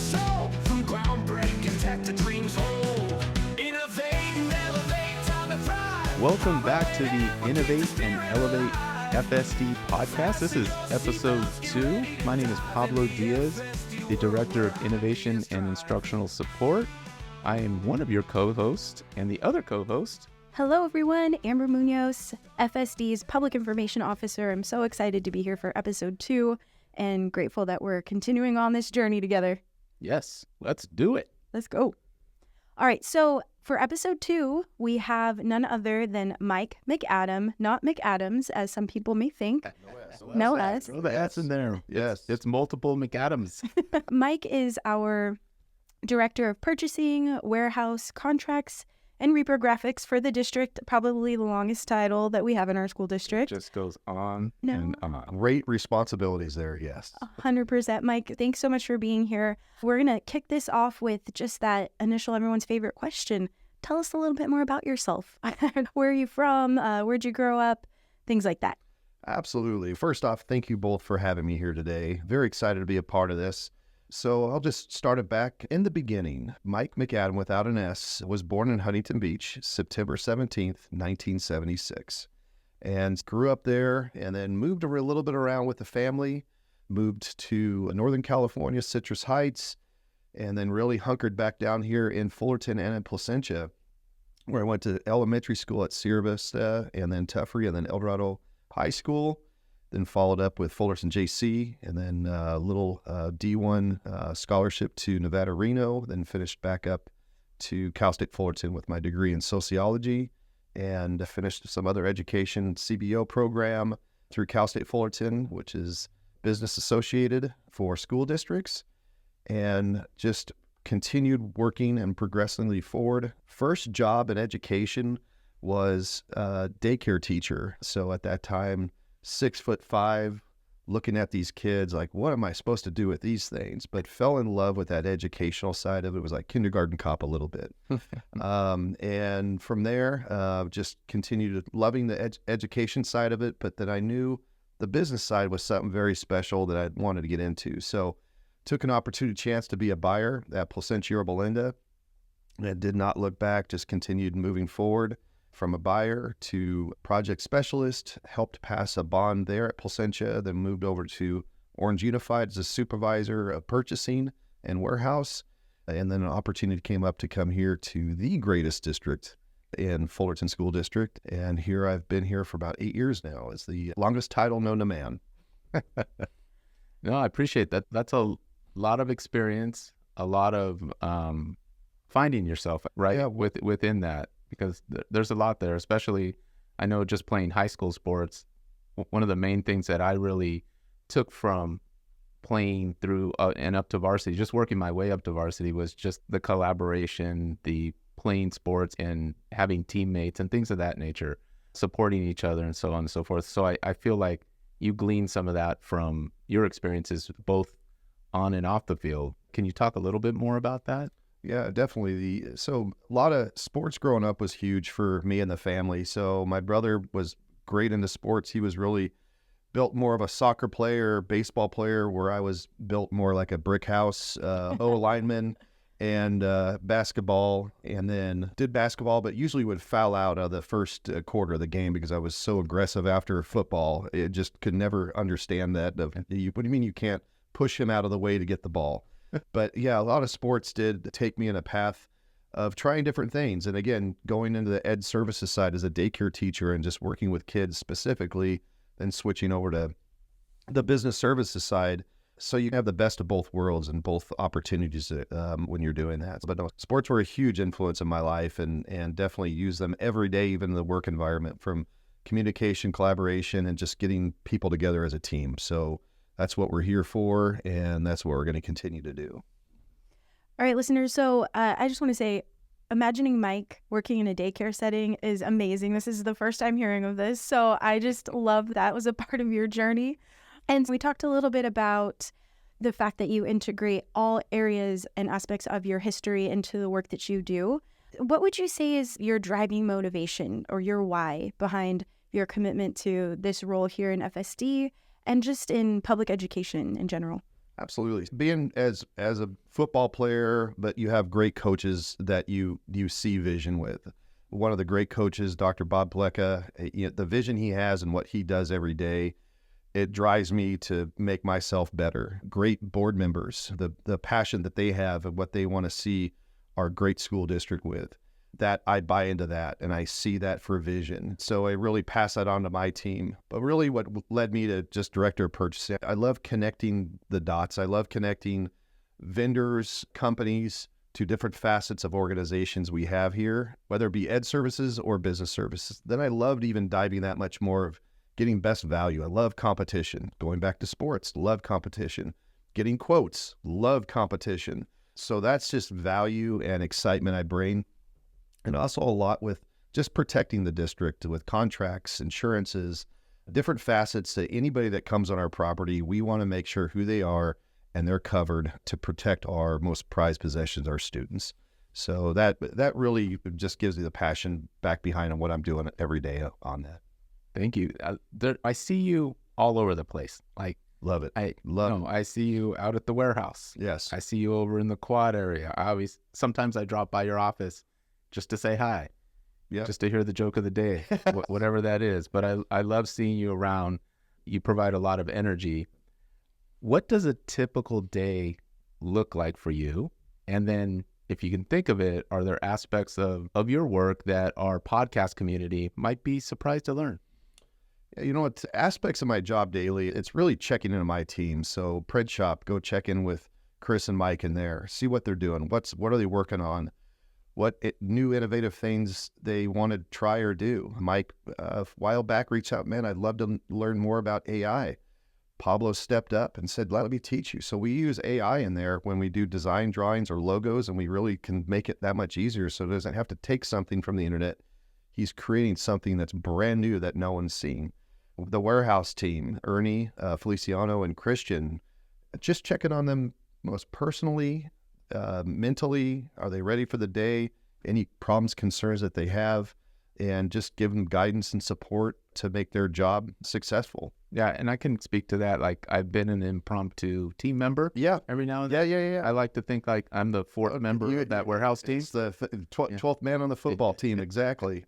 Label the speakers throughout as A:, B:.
A: soul. From groundbreaking tech to dreams old. Innovate and elevate, time to thrive.
B: Welcome back to the Innovate and Elevate FSD Podcast. This is episode 2. My name is Pablo Diaz, the Director of Innovation and Instructional Support. I am one of your co-hosts, and the other co-host.
C: Hello, everyone. Amber Munoz, FSD's Public Information Officer. I'm so excited to be here for episode 2 and grateful that we're continuing on this journey together.
B: Yes, let's do it.
C: Let's go. All right, so for episode 2, we have none other than Mike McAdam, not McAdams, as some people may think. No S.
B: Throw the S in there. Yes, it's multiple McAdams.
C: Mike is our Director of Purchasing, Warehouse, Contracts, and Reprographics for the district, probably the longest title that we have in our school district.
B: It just goes on and on.
D: Great responsibilities there, yes.
C: 100%. Mike, thanks so much for being here. We're going to kick this off with just that initial everyone's favorite question. Tell us a little bit more about yourself. Where are you from? Where'd you grow up? Things like that.
D: Absolutely. First off, thank you both for having me here today. Very excited to be a part of this. So I'll just start it back in the beginning. Mike McAdam, without an S, was born in Huntington Beach, September 17th, 1976, and grew up there and then moved a little bit around with the family, moved to Northern California, Citrus Heights, and then really hunkered back down here in Fullerton and in Placentia, where I went to elementary school at Sierra Vista and then Tuffrey and then El Dorado High School. Then followed up with Fullerton JC, and then a little D1 scholarship to Nevada Reno, then finished back up to Cal State Fullerton with my degree in sociology, and finished some other education CBO program through Cal State Fullerton, which is business associated for school districts, and just continued working and progressively forward. First job in education was a daycare teacher. So at that time, 6'5", looking at these kids like, what am I supposed to do with these things? But fell in love with that educational side of it. It was like kindergarten cop a little bit. And from there, just continued loving the education side of it. But then I knew the business side was something very special that I wanted to get into. So took an opportunity chance to be a buyer at Placentia Yorba Linda, and did not look back, just continued moving forward. From a buyer to project specialist, helped pass a bond there at Placentia, then moved over to Orange Unified as a supervisor of purchasing and warehouse. And then an opportunity came up to come here to the greatest district in Fullerton School District. And here I've been here for about 8 years now. It's the longest title known to man.
B: No, I appreciate that. That's a lot of experience, a lot of finding yourself, right?
D: Yeah.
B: Within that. Because there's a lot there, especially, I know just playing high school sports, one of the main things that I really took from playing through and up to varsity, just working my way up to varsity, was just the collaboration, the playing sports and having teammates and things of that nature, supporting each other and so on and so forth. So I feel like you glean some of that from your experiences both on and off the field. Can you talk a little bit more about that?
D: Yeah, definitely. So a lot of sports growing up was huge for me and the family. So my brother was great into sports. He was really built more of a soccer player, baseball player, where I was built more like a brick house, O-lineman, and basketball. And then did basketball, but usually would foul out of the first quarter of the game because I was so aggressive after football. It just could never understand that. What do you mean you can't push him out of the way to get the ball? But yeah, a lot of sports did take me in a path of trying different things. And again, going into the ed services side as a daycare teacher and just working with kids specifically, then switching over to the business services side. So you have the best of both worlds and both opportunities when you're doing that. But no, sports were a huge influence in my life and definitely use them every day, even in the work environment, from communication, collaboration, and just getting people together as a team. So that's what we're here for, and that's what we're going to continue to do.
C: All right, listeners. So I just want to say, imagining Mike working in a daycare setting is amazing. This is the first time hearing of this. So I just love that was a part of your journey. And we talked a little bit about the fact that you integrate all areas and aspects of your history into the work that you do. What would you say is your driving motivation or your why behind your commitment to this role here in FSD and just in public education in general?
D: Absolutely. Being as a football player, but you have great coaches that you see vision with. One of the great coaches, Dr. Bob Pleka, the vision he has and what he does every day, it drives me to make myself better. Great board members, the passion that they have and what they want to see our great school district with. That I buy into that and I see that for vision. So I really pass that on to my team. But really what led me to just director of purchasing, I love connecting the dots. I love connecting vendors, companies to different facets of organizations we have here, whether it be ed services or business services. Then I loved even diving that much more of getting best value. I love competition. Going back to sports, love competition. Getting quotes, love competition. So that's just value and excitement I bring. And also a lot with just protecting the district with contracts, insurances, different facets that anybody that comes on our property, we want to make sure who they are and they're covered to protect our most prized possessions, our students. So that really just gives me the passion back behind on what I'm doing every day on that.
B: Thank you. I see you all over the place.
D: Love it.
B: I see you out at the warehouse.
D: Yes.
B: I see you over in the quad area. Sometimes I drop by your office just to say hi, just to hear the joke of the day, whatever that is. But I love seeing you around. You provide a lot of energy. What does a typical day look like for you? And then if you can think of it, are there aspects of your work that our podcast community might be surprised to learn?
D: You know what? Aspects of my job daily, it's really checking into my team. So Print Shop, go check in with Chris and Mike in there, see what they're doing. What are they working on? What new innovative things they want to try or do. Mike, a while back, reached out, man, I'd love to learn more about AI. Pablo stepped up and said, let me teach you. So we use AI in there when we do design drawings or logos, and we really can make it that much easier so it doesn't have to take something from the internet. He's creating something that's brand new that no one's seen. The warehouse team, Ernie, Feliciano, and Christian, just checking on them most personally, mentally. Are they ready for the day? Any problems, concerns that they have, and just give them guidance and support to make their job successful.
B: Yeah, and I can speak to that. I've been an impromptu team member.
D: Yeah.
B: Every now and then.
D: Yeah.
B: I like to think like I'm the fourth member of that warehouse team.
D: It's the 12th man on the football team, exactly.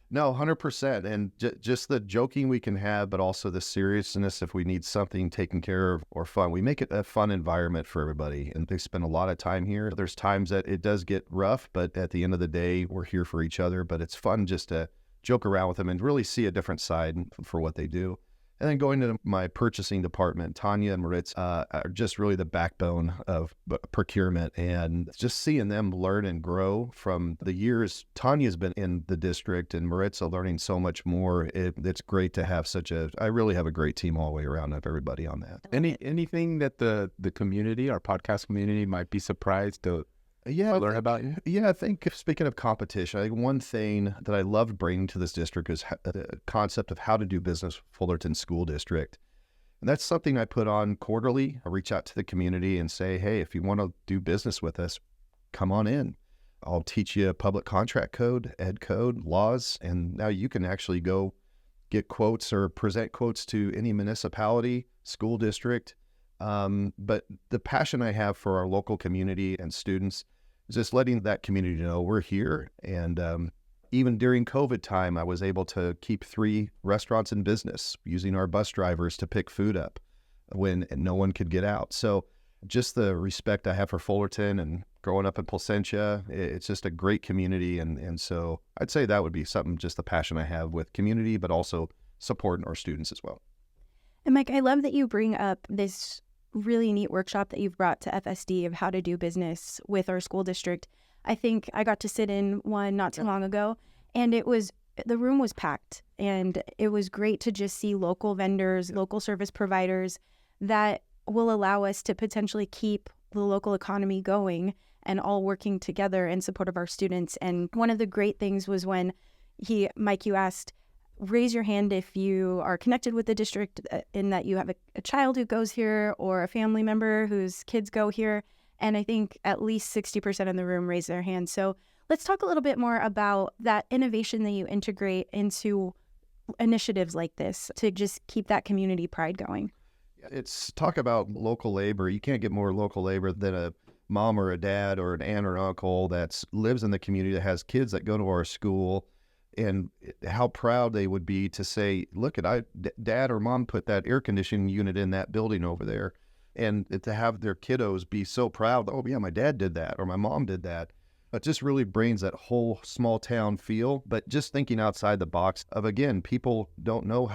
D: No, 100%. And just the joking we can have, but also the seriousness if we need something taken care of or fun. We make it a fun environment for everybody, and they spend a lot of time here. There's times that it does get rough, but at the end of the day, we're here for each other. But it's fun just to joke around with them and really see a different side for what they do. And then going to my purchasing department, Tanya and Maritz are just really the backbone of procurement, and just seeing them learn and grow from the years Tanya's been in the district and Maritz are learning so much more. It's great to have I really have a great team all the way around of everybody on that.
B: Anything that the community, our podcast community, might be surprised to learn about you?
D: Yeah, I think speaking of competition, I think one thing that I loved bringing to this district is the concept of how to do business with Fullerton School District. And that's something I put on quarterly. I reach out to the community and say, hey, if you want to do business with us, come on in. I'll teach you a public contract code, ed code, laws, and now you can actually go get quotes or present quotes to any municipality, school district. But the passion I have for our local community and students is just letting that community know we're here. And even during COVID time, I was able to keep 3 restaurants in business using our bus drivers to pick food up when no one could get out. So just the respect I have for Fullerton and growing up in Placentia, it's just a great community. And so I'd say that would be something, just the passion I have with community, but also supporting our students as well.
C: And Mike, I love that you bring up this really neat workshop that you've brought to FSD of how to do business with our school district. I think I got to sit in one not too long ago, and the room was packed, and it was great to just see local vendors, local service providers that will allow us to potentially keep the local economy going and all working together in support of our students. And one of the great things was when Mike, you asked, raise your hand if you are connected with the district in that you have a child who goes here or a family member whose kids go here. And I think at least 60% of the room raised their hand. So let's talk a little bit more about that innovation that you integrate into initiatives like this to just keep that community pride going.
D: It's talk about local labor. You can't get more local labor than a mom or a dad or an aunt or uncle that lives in the community, that has kids that go to our school, and how proud they would be to say, look, dad or mom put that air conditioning unit in that building over there. And to have their kiddos be so proud, oh yeah, my dad did that or my mom did that. It just really brings that whole small town feel. But just thinking outside the box of, again, people don't know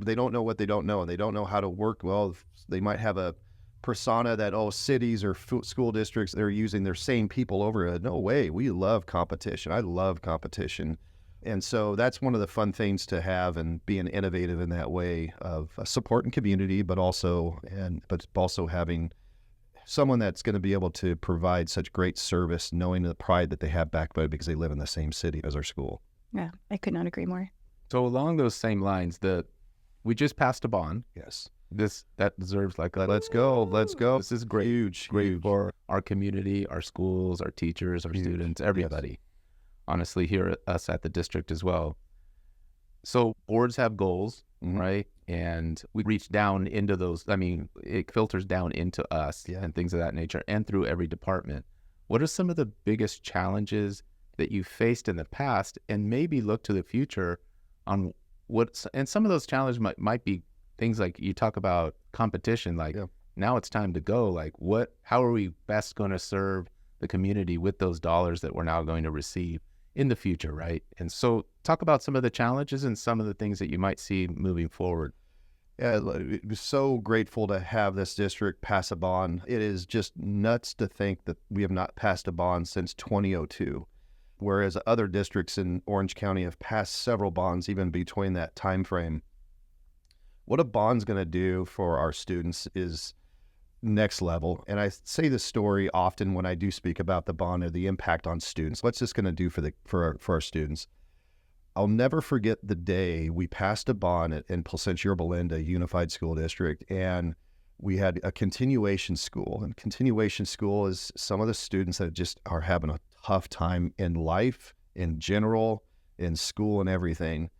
D: they don't know what they don't know, and they don't know how to work well. They might have a persona that, cities or school districts, they're using their same people over it. No way. We love competition. I love competition. And so that's one of the fun things to have, and being innovative in that way of supporting community, but also having someone that's going to be able to provide such great service, knowing the pride that they have back by because they live in the same city as our school.
C: Yeah, I could not agree more.
B: So along those same lines, we just passed a bond.
D: Yes.
B: That deserves
D: let's go.
B: This is great. Great for our community, our schools, our teachers, our students, everybody. Yes. Honestly, here at us at the district as well. So boards have goals, right? And we reach down into those. I mean, it filters down into us and things of that nature, and through every department. What are some of the biggest challenges that you faced in the past, and maybe look to the future on and some of those challenges might be things like you talk about competition, like now it's time to go. Like how are we best going to serve the community with those dollars that we're now going to receive in the future, right? And so talk about some of the challenges and some of the things that you might see moving forward.
D: Yeah, it was so grateful to have this district pass a bond. It is just nuts to think that we have not passed a bond since 2002, whereas other districts in Orange County have passed several bonds even between that time frame. What a bond's going to do for our students is next level. And I say this story often when I do speak about the bond or the impact on students. What's this going to do for our students? I'll never forget the day we passed a bond in Placentia Belinda Unified School District, and we had a continuation school. And continuation school is some of the students that just are having a tough time in life, in general, in school and everything.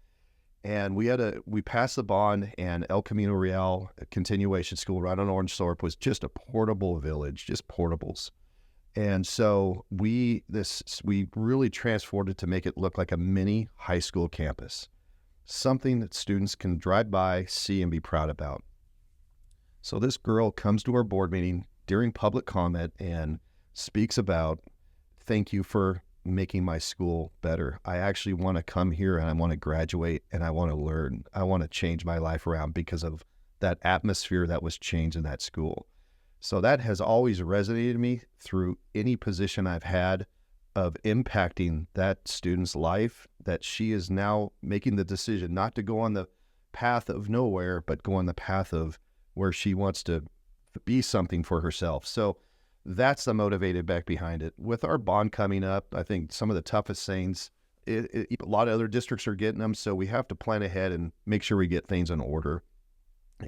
D: And we passed the bond, and El Camino Real, a continuation school right on Orange Thorpe, was just a portable village, just portables. And so we really transformed it to make it look like a mini high school campus, something that students can drive by, see, and be proud about. So this girl comes to our board meeting during public comment and speaks about, thank you for making my school better. I actually want to come here and I want to graduate and I want to learn. I want to change my life around because of that atmosphere that was changed in that school. So that has always resonated with me through any position I've had of impacting that student's life, that she is now making the decision not to go on the path of nowhere, but go on the path of where she wants to be something for herself. So that's the motivated back behind it. With our bond coming up, I think some of the toughest things, a lot of other districts are getting them, so we have to plan ahead and make sure we get things in order.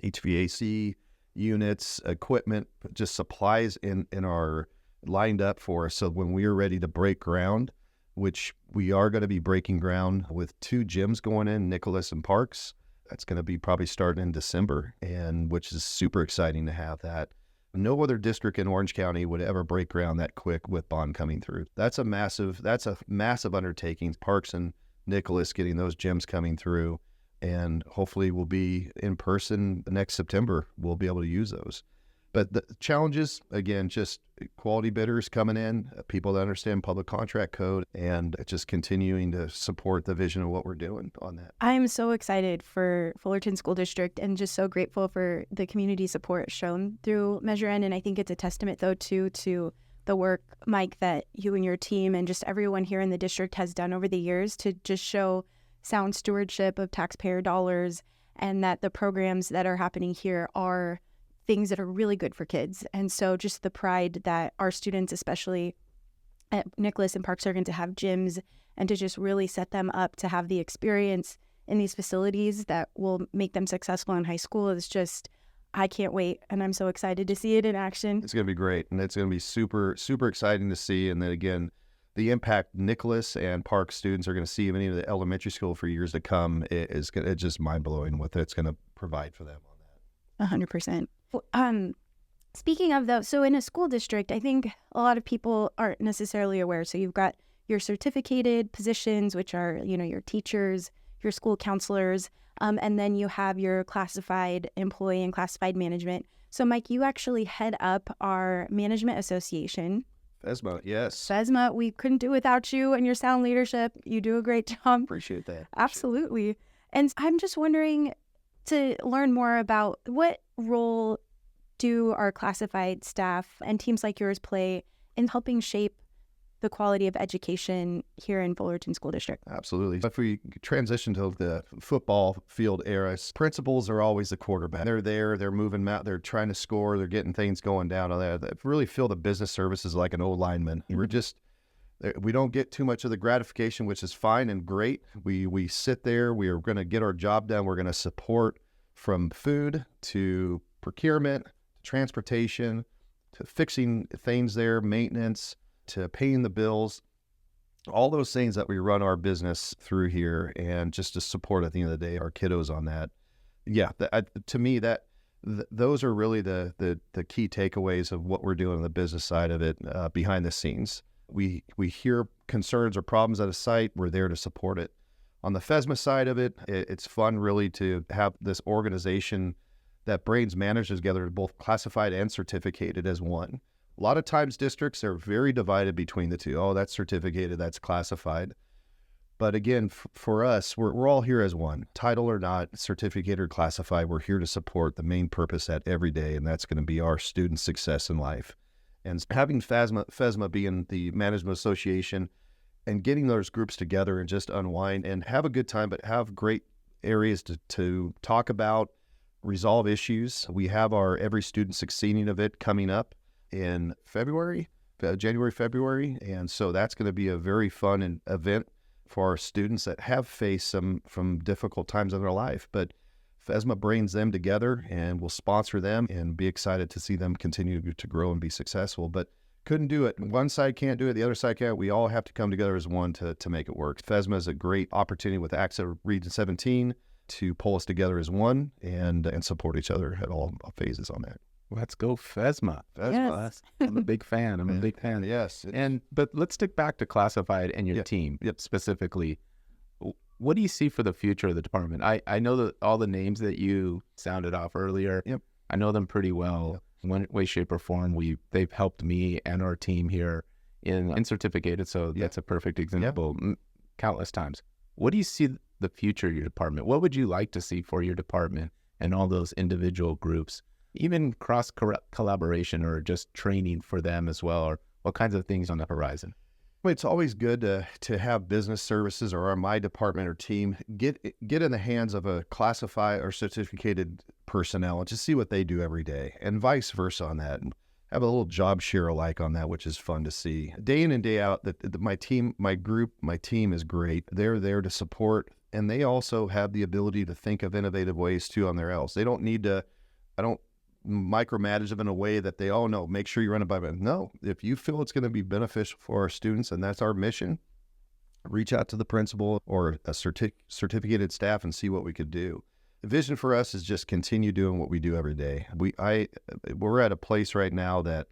D: HVAC units, equipment, just supplies in our lined up for us. So when we are ready to break ground, which we are going to be breaking ground with 2 gyms going in, Nicholas and Parks, that's going to be probably starting in December, and which is super exciting to have that. No other district in Orange County would ever break ground that quick with bond coming through. That's a massive undertaking. Parks and Nicholas getting those gyms coming through, and hopefully we'll be in person next September. We'll be able to use those. But the challenges, again, just quality bidders coming in, people that understand public contract code, and just continuing to support the vision of what we're doing on that.
C: I am so excited for Fullerton School District and just so grateful for the community support shown through Measure N. And I think it's a testament, though, to the work, Mike, that you and your team and just everyone here in the district has done over the years to just show sound stewardship of taxpayer dollars, and that the programs that are happening here are things that are really good for kids. And so just the pride that our students, especially at Nicholas and Parks, are going to have gyms and to just really set them up to have the experience in these facilities that will make them successful in high school is just, I can't wait. And I'm so excited to see it in action.
D: It's going to be great. And it's going to be super, super exciting to see. And then again, the impact Nicholas and Parks students are going to see even in the elementary school for years to come is just mind blowing what it's going to provide for them on that.
C: 100%. Speaking of though, so in a school district, I think a lot of people aren't necessarily aware. So you've got your certificated positions, which are, your teachers, your school counselors, and then you have your classified employee and classified management. So Mike, you actually head up our management association.
D: FSMA, yes.
C: FSMA, we couldn't do without you and your sound leadership. You do a great job.
D: Appreciate that.
C: Absolutely. And I'm just wondering to learn more about what role do our classified staff and teams like yours play in helping shape the quality of education here in Fullerton School District?
D: Absolutely. If we transition to the football field era, principals are always the quarterback. They're there, they're moving out, they're trying to score, they're getting things going down on that. I really feel the business services like an old lineman. We don't get too much of the gratification, which is fine and great. We sit there, we are going to get our job done. We're going to support from food to procurement, transportation, to fixing things there, maintenance, to paying the bills, all those things that we run our business through here, and just to support at the end of the day our kiddos on that. Yeah, to me, those are really the key takeaways of what we're doing on the business side of it, behind the scenes. We hear concerns or problems at a site, we're there to support it. On the FSMA side of it, it's fun really to have this organization that brings managers together, both classified and certificated, as one. A lot of times districts are very divided between the two. Oh, that's certificated, that's classified. But again, for us, we're all here as one. Title or not, certificated or classified, we're here to support the main purpose at every day, and that's going to be our student success in life. And having FSMA being the management association and getting those groups together and just unwind and have a good time, but have great areas to talk about, resolve issues. We have our Every Student Succeeding event coming up in January, February. And so that's going to be a very fun event for our students that have faced some difficult times in their life. But FSMA brings them together and will sponsor them and be excited to see them continue to grow and be successful. But couldn't do it. One side can't do it, the other side can't. We all have to come together as one to make it work. FSMA is a great opportunity with AXA Region 17 to pull us together as one and support each other at all phases on that.
B: Let's go FSMA.
C: Yes.
B: I'm a big fan. I'm a big fan.
D: Yes.
B: But let's stick back to classified and your team specifically. What do you see for the future of the department? I know that all the names that you sounded off earlier, I know them pretty well. In one way, shape, or form, they've helped me and our team here in certificated, so that's a perfect example countless times. What do you see the future of your department? What would you like to see for your department and all those individual groups? Even cross collaboration or just training for them as well, or what kinds of things on the horizon?
D: Well, it's always good to have business services or my department or team get in the hands of a classified or certificated personnel and just see what they do every day, and vice versa on that. And have a little job share alike on that, which is fun to see. Day in and day out, my team is great. They're there to support, and they also have the ability to think of innovative ways too on their else. They don't need to, I don't micromanage them in a way that they all know, make sure you run it by me. No, if you feel it's going to be beneficial for our students and that's our mission, reach out to the principal or a certificated staff and see what we could do. The vision for us is just continue doing what we do every day. We're at a place right now that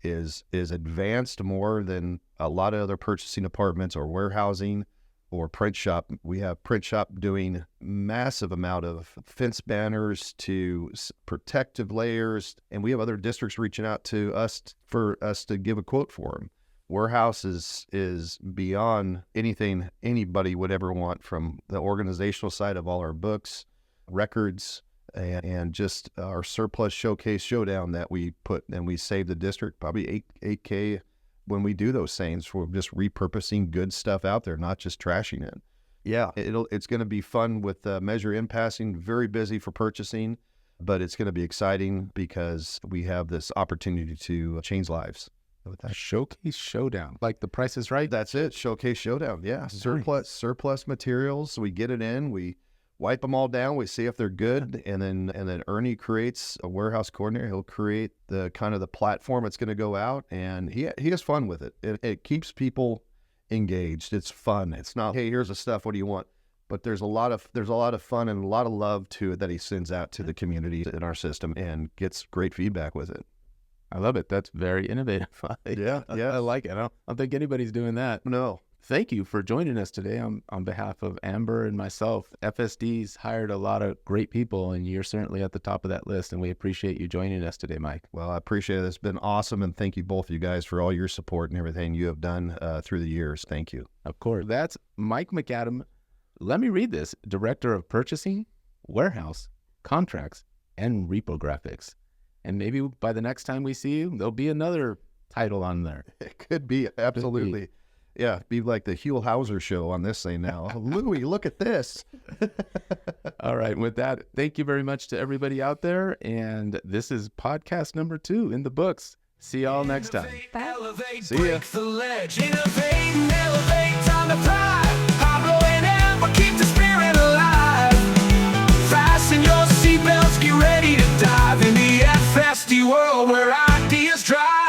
D: is advanced more than a lot of other purchasing departments or warehousing or print shop. We have print shop doing massive amount of fence banners to protective layers, and we have other districts reaching out to us for us to give a quote for them. Warehouse is beyond anything anybody would ever want, from the organizational side of all our books, records, and just our surplus showcase showdown that we put, and we save the district probably $8K when we do those things. We're just repurposing good stuff out there, not just trashing it. Yeah, it's going to be fun with Measure in Passing, very busy for purchasing, but it's going to be exciting because we have this opportunity to change lives. With that.
B: Showcase showdown, like The Price is Right.
D: That's it, showcase showdown. Yeah, nice. Surplus materials. We get it in, we wipe them all down, we see if they're good, and then Ernie creates a warehouse coordinator. He'll create the kind of the platform it's going to go out, and he has fun with it. It keeps people engaged. It's fun. It's not, hey, here's the stuff, what do you want? but there's a lot of fun and a lot of love to it that he sends out to the community in our system and gets great feedback with it.
B: I love it. That's very innovative.
D: Yeah.
B: I like it. I don't think anybody's doing that.
D: No.
B: Thank you for joining us today on behalf of Amber and myself. FSD's hired a lot of great people, and you're certainly at the top of that list, and we appreciate you joining us today, Mike.
D: Well, I appreciate it. It's been awesome, and thank you both of you guys for all your support and everything you have done through the years. Thank you.
B: Of course. That's Mike McAdam. Let me read this. Director of Purchasing, Warehouse, Contracts, and Reprographics. And maybe by the next time we see you, there'll be another title on there.
D: It could be, absolutely. Yeah, be like the Huell Hauser show on this thing now. Louie, look at this.
B: All right. With that, thank you very much to everybody out there. And this is podcast number 2 in the books. See y'all next time.
A: Elevate,
D: See ya.
A: break the ledge. Innovate and elevate, time to thrive. Pablo and Amber, keep the spirit alive. Fasten your seatbelts, get ready to dive in the FSD world where ideas drive.